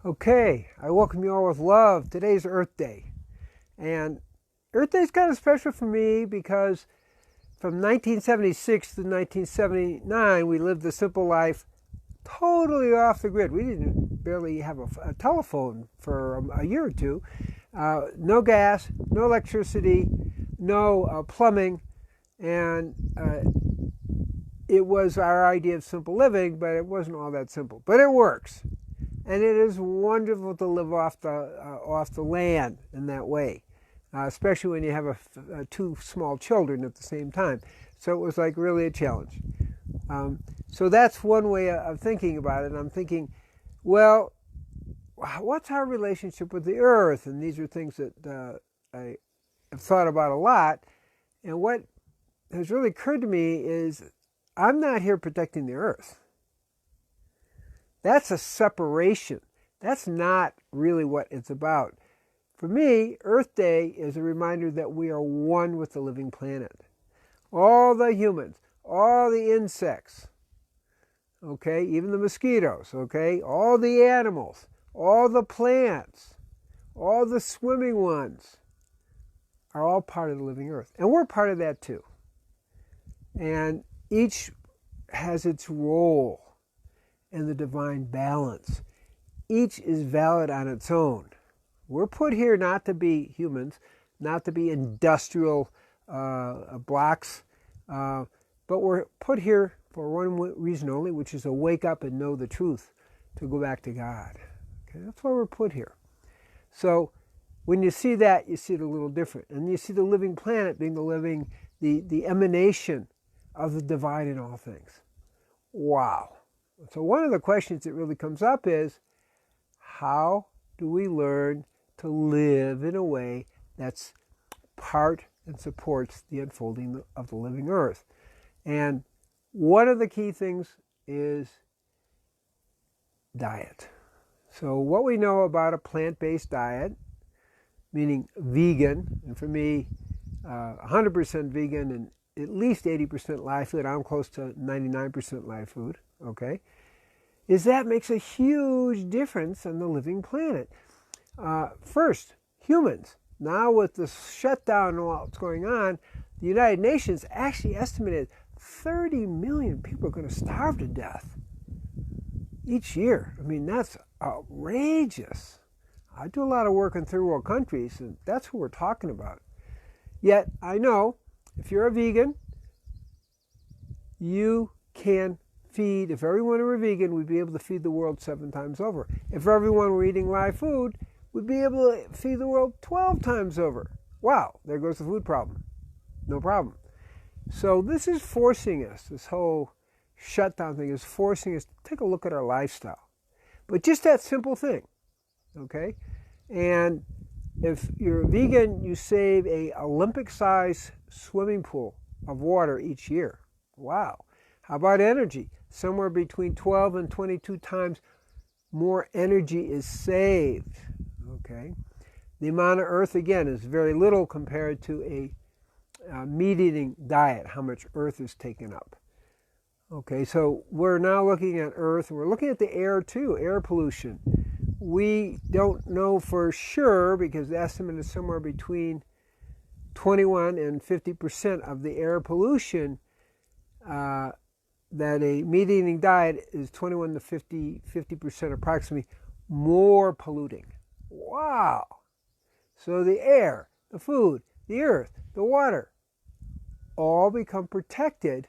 Okay, I welcome you all with love. Today's Earth Day. And Earth Day is kind of special for me because from 1976 to 1979, we lived a simple life totally off the grid. We didn't barely have a telephone for a year or two. No gas, no electricity, no plumbing, and it was our idea of simple living, but it wasn't all that simple. But it works. And it is wonderful to live off the land in that way, especially when you have two small children at the same time. So it was like really a challenge. So that's one way of thinking about it. I'm thinking, well, what's our relationship with the earth? And these are things that I have thought about a lot. And what has really occurred to me is I'm not here protecting the earth. That's a separation. That's not really what it's about. For me, Earth Day is a reminder that we are one with the living planet. All the humans, all the insects, okay, even the mosquitoes, okay, all the animals, all the plants, all the swimming ones are all part of the living earth. And we're part of that too. And each has its role in the divine balance. Each is valid on its own. We're put here not to be humans, not to be industrial blocks, but we're put here for one reason only, which is to wake up and know the truth, to go back to God. Okay, that's why we're put here. So when you see that, you see it a little different. And you see the living planet being the emanation of the divine in all things. Wow. So one of the questions that really comes up is, how do we learn to live in a way that's part and supports the unfolding of the living earth? And one of the key things is diet. So what we know about a plant-based diet, meaning vegan, and for me, 100% vegan and at least 80% live food, I'm close to 99% live food, okay, is that makes a huge difference on the living planet. First, humans. Now with the shutdown and what's going on, the United Nations actually estimated 30 million people are going to starve to death each year. I mean, that's outrageous. I do a lot of work in third world countries, and that's who we're talking about. Yet, I know, if you're a vegan, you can feed, if everyone were vegan, we'd be able to feed the world 7 times over. If everyone were eating live food, we'd be able to feed the world 12 times over. Wow, there goes the food problem. No problem. So this is forcing us, this whole shutdown thing is forcing us to take a look at our lifestyle. But just that simple thing, okay? And if you're a vegan, you save a Olympic-sized swimming pool of water each year. Wow. How about energy? Somewhere between 12 and 22 times more energy is saved. Okay. The amount of earth, again, is very little compared to a meat-eating diet, how much earth is taken up. Okay, so we're now looking at earth, and we're looking at the air too, air pollution. We don't know for sure because the estimate is somewhere between 21 and 50% of the air pollution, that a meat-eating diet is 21 to 50% approximately more polluting. Wow! So the air, the food, the earth, the water, all become protected,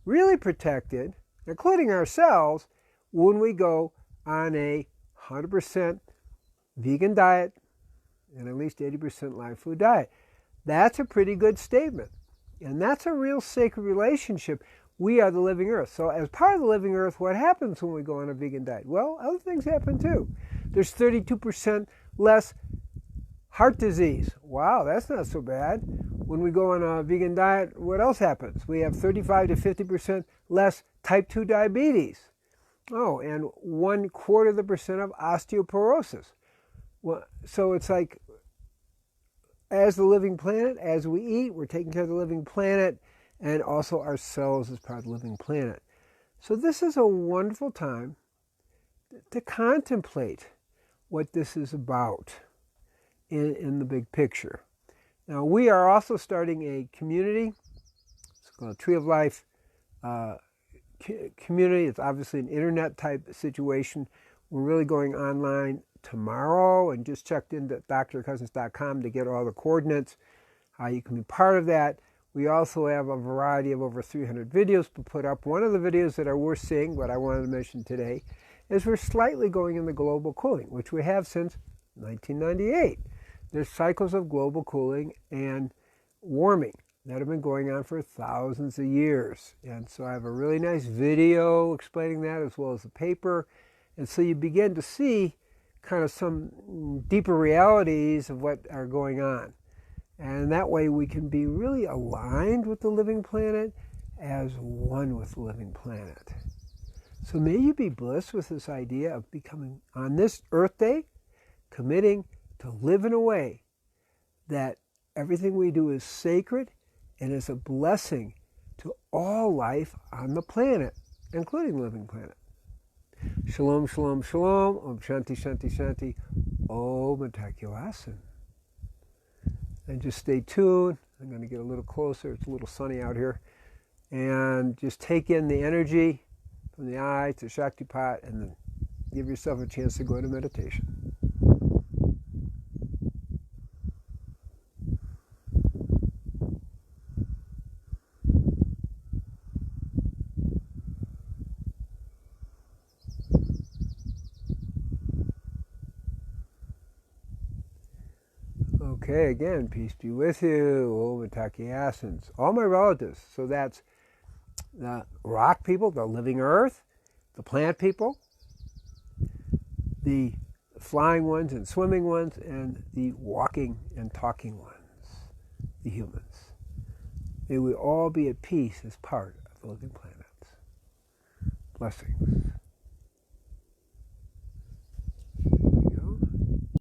really protected, including ourselves, when we go on a 100% vegan diet and at least 80% live food diet. That's a pretty good statement. And that's a real sacred relationship. We are the living earth. So as part of the living earth, what happens when we go on a vegan diet? Well, other things happen too. There's 32% less heart disease. Wow, that's not so bad. When we go on a vegan diet, what else happens? We have 35 to 50% less type 2 diabetes. Oh, and 1/4% of osteoporosis. Well, so it's like, as the living planet, as we eat, we're taking care of the living planet, and also ourselves as part of the living planet. So this is a wonderful time to contemplate what this is about in the big picture. Now, we are also starting a community. It's called Tree of Life community. It's obviously an internet type situation. We're really going online tomorrow and just checked into drcousins.com to get all the coordinates, how you can be part of that. We also have a variety of over 300 videos to put up. One of the videos that are worth seeing, what I wanted to mention today, is we're slightly going into global cooling, which we have since 1998. There's cycles of global cooling and warming that have been going on for thousands of years. And so I have a really nice video explaining that, as well as a paper. And so you begin to see kind of some deeper realities of what are going on. And that way we can be really aligned with the living planet as one with the living planet. So may you be blessed with this idea of becoming, on this Earth Day, committing to live in a way that everything we do is sacred and is a blessing to all life on the planet, including the living planet. Shalom, shalom, shalom. Om Shanti, Shanti, Shanti. Om Taikyo Asin. And just stay tuned. I'm going to get a little closer. It's a little sunny out here. And just take in the energy from the eye to Shaktipat, and then give yourself a chance to go into meditation. Okay, again, peace be with you. Om Taikyo Asins. All my relatives. So that's the rock people, the living earth, the plant people, the flying ones and swimming ones, and the walking and talking ones, the humans. May we all be at peace as part of the living planet. Blessings.